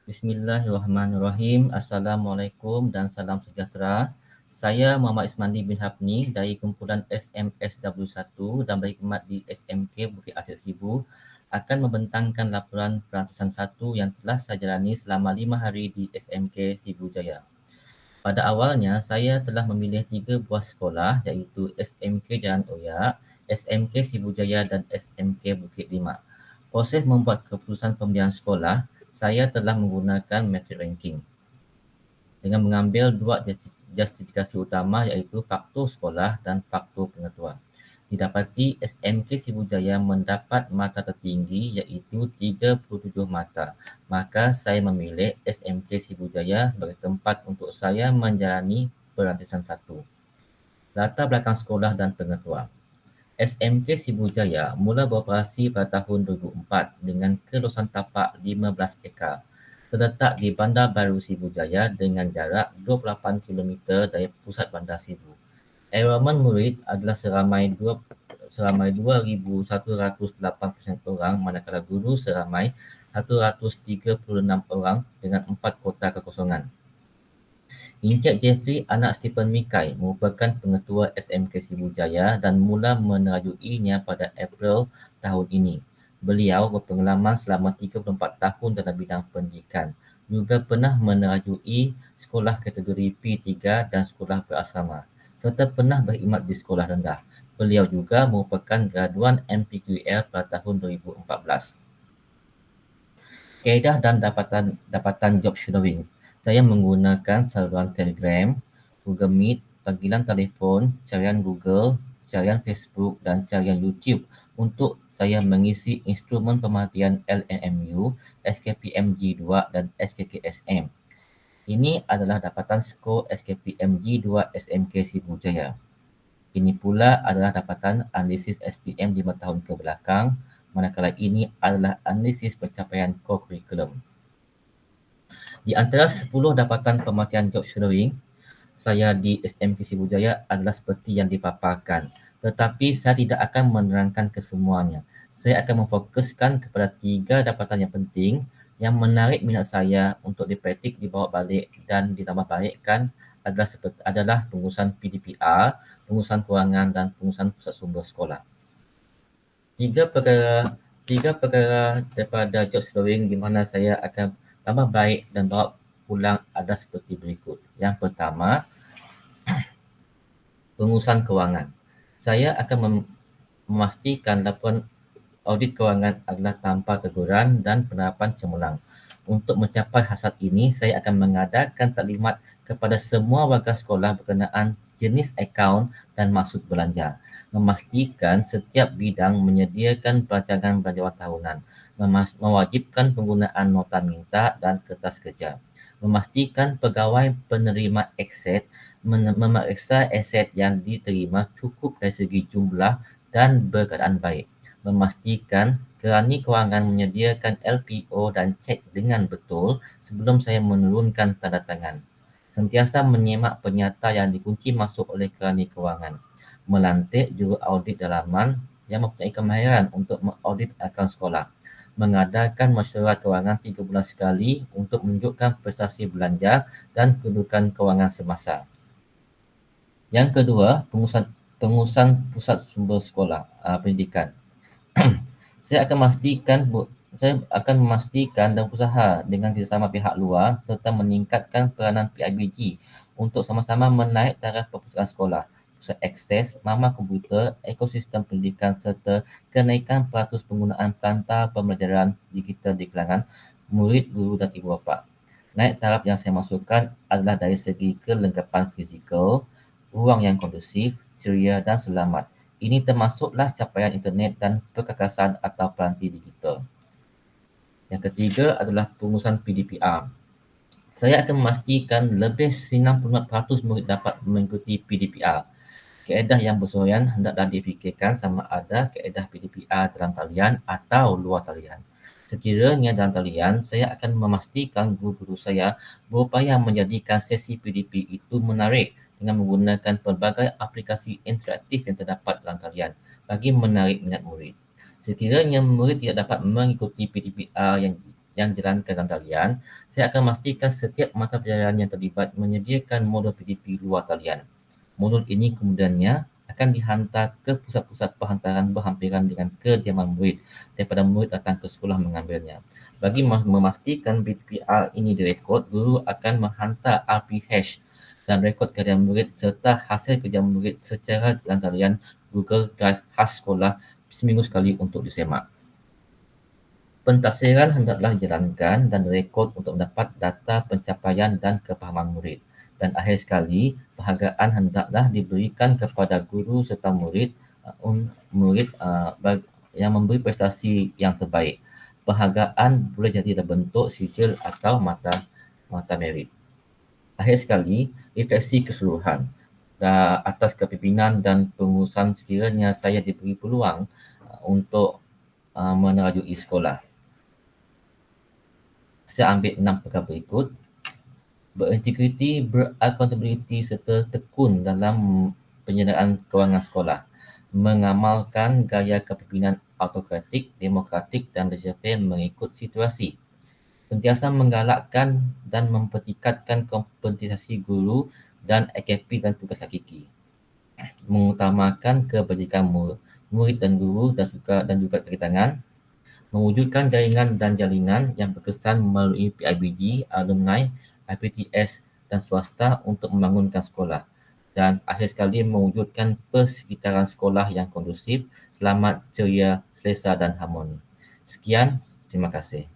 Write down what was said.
Bismillahirrahmanirrahim. Assalamualaikum dan salam sejahtera. Saya Muhammad Ismandi bin Hafni dari kumpulan SMSW1 dan berkhidmat di SMK Bukit Asir Sibu akan membentangkan laporan perantusan 1 yang telah saya jalani selama 5 hari di SMK Sibu Jaya. Pada awalnya, saya telah memilih 3 buah sekolah iaitu SMK Jalan Oyak, SMK Sibu Jaya dan SMK Bukit Limak. Proses membuat keputusan pemilihan sekolah, saya telah menggunakan metrik ranking dengan mengambil dua justifikasi utama iaitu faktor sekolah dan faktor pengetua. Didapati SMK Sibu Jaya mendapat mata tertinggi iaitu 37 mata. Maka saya memilih SMK Sibu Jaya sebagai tempat untuk saya menjalani perantisan 1. Latar belakang sekolah dan pengetua. SMK Sibu Jaya mula beroperasi pada tahun 2004 dengan keluasan tapak 15 ekar. Terletak di Bandar Baru Sibu Jaya dengan jarak 28 km dari pusat Bandar Sibu. Enrolment murid adalah seramai 2,180 orang, manakala guru seramai 136 orang dengan 4 kota kekosongan. Encik Jeffrey anak Stephen Mikai merupakan pengetua SMK Sibu Jaya dan mula menerajuinya pada April tahun ini. Beliau berpengalaman selama 34 tahun dalam bidang pendidikan. Juga pernah menerajui sekolah kategori P3 dan sekolah berasrama, serta pernah berkhidmat di sekolah rendah. Beliau juga merupakan graduan MPQL pada tahun 2014. Kaedah dan dapatan job shadowing. Saya menggunakan saluran Telegram, Google Meet, panggilan telefon, carian Google, carian Facebook dan carian YouTube untuk saya mengisi instrumen pemerhatian LMMU, SKPMG2 dan SKKSM. Ini adalah dapatan skor SKPMG2 SMK Sibu Jaya. Ini pula adalah dapatan analisis SPM 5 tahun ke belakang, manakala ini adalah analisis pencapaian core curriculum. Di antara 10 dapatan pemakaian job shadowing saya di SMK Sibu Jaya adalah seperti yang dipaparkan. Tetapi saya tidak akan menerangkan kesemuanya. Saya akan memfokuskan kepada 3 dapatan yang penting yang menarik minat saya untuk dipraktik, dibawa balik dan ditambah balikkan adalah pengurusan PDPR, pengurusan kewangan dan pengurusan pusat sumber sekolah. Tiga perkara daripada job shadowing di mana saya akan tambah baik dan bawa pulang adalah seperti berikut. Yang pertama, pengurusan kewangan. Saya akan memastikan laporan audit kewangan adalah tanpa teguran dan penerapan cemerlang. Untuk mencapai hasrat ini, saya akan mengadakan taklimat kepada semua warga sekolah berkenaan jenis akaun dan maksud belanja. Memastikan setiap bidang menyediakan perancangan belanjawan tahunan. Mewajibkan penggunaan nota minta dan kertas kerja. Memastikan pegawai penerima aset memeriksa aset yang diterima cukup dari segi jumlah dan berkeadaan baik. Memastikan kerani kewangan menyediakan LPO dan cek dengan betul sebelum saya menurunkan tanda tangan. Sentiasa menyemak penyata yang dikunci masuk oleh kerani kewangan. Melantik juru audit dalaman yang mempunyai kemahiran untuk mengaudit akaun sekolah. Mengadakan mesyuarat kewangan 3 bulan sekali untuk menunjukkan prestasi belanja dan kedudukan kewangan semasa. Yang kedua, pengurusan pusat sumber sekolah pendidikan. Saya akan memastikan dan berusaha dengan kerjasama pihak luar serta meningkatkan peranan PIBG untuk sama-sama menaik taraf perpustakaan sekolah, pusat akses, mama komputer, ekosistem pendidikan serta kenaikan peratus penggunaan pelantar pembelajaran digital di kalangan murid, guru dan ibu bapa. Naik taraf yang saya masukkan adalah dari segi kelengkapan fizikal, ruang yang kondusif, ceria dan selamat. Ini termasuklah capaian internet dan perkakasan atau peranti digital. Yang ketiga adalah pengurusan PDPR. Saya akan memastikan lebih 95% murid dapat mengikuti PDPR. Kaedah yang bersesuaian hendaklah difikirkan sama ada kaedah PDPR dalam talian atau luar talian. Sekiranya dalam talian, saya akan memastikan guru-guru saya berupaya menjadikan sesi PDP itu menarik dengan menggunakan pelbagai aplikasi interaktif yang terdapat dalam talian bagi menarik minat murid. Sekiranya murid tidak dapat mengikuti PDPR yang dijalankan dalam talian, saya akan memastikan setiap mata pelajaran yang terlibat menyediakan modul PDP luar talian. Modul ini kemudiannya akan dihantar ke pusat-pusat perhantaran berhampiran dengan kediaman murid daripada murid datang ke sekolah mengambilnya. Bagi memastikan BPR ini direkod, guru akan menghantar RP hash dan rekod kehadiran murid serta hasil kerja murid secara dalam talian Google Drive khas sekolah seminggu sekali untuk disemak. Pentafsiran hendaklah dijalankan dan direkod untuk mendapat data pencapaian dan kefahaman murid. Dan akhir sekali, penghargaan hendaklah diberikan kepada guru serta murid yang memberi prestasi yang terbaik. Penghargaan boleh jadi dalam bentuk sijil atau mata merit. Akhir sekali, refleksi keseluruhan. Atas kepimpinan dan pengurusan sekiranya saya diberi peluang untuk menerajui sekolah. Saya ambil 6 perkara berikut. Berintegriti, beraccountability serta tekun dalam penyediaan kewangan sekolah. Mengamalkan gaya kepimpinan autokratik, demokratik dan laissez-faire mengikut situasi. Sentiasa menggalakkan dan mempertingkatkan kompetisi guru dan AKP dan tugas hakiki. Mengutamakan kebajikan murid dan guru dan juga kegiatan. Mewujudkan jaringan dan jalinan yang berkesan melalui PIBG, alumni, IPTS dan swasta untuk membangunkan sekolah. Dan akhir sekali mewujudkan persekitaran sekolah yang kondusif, selamat, ceria, selesa dan harmoni. Sekian, terima kasih.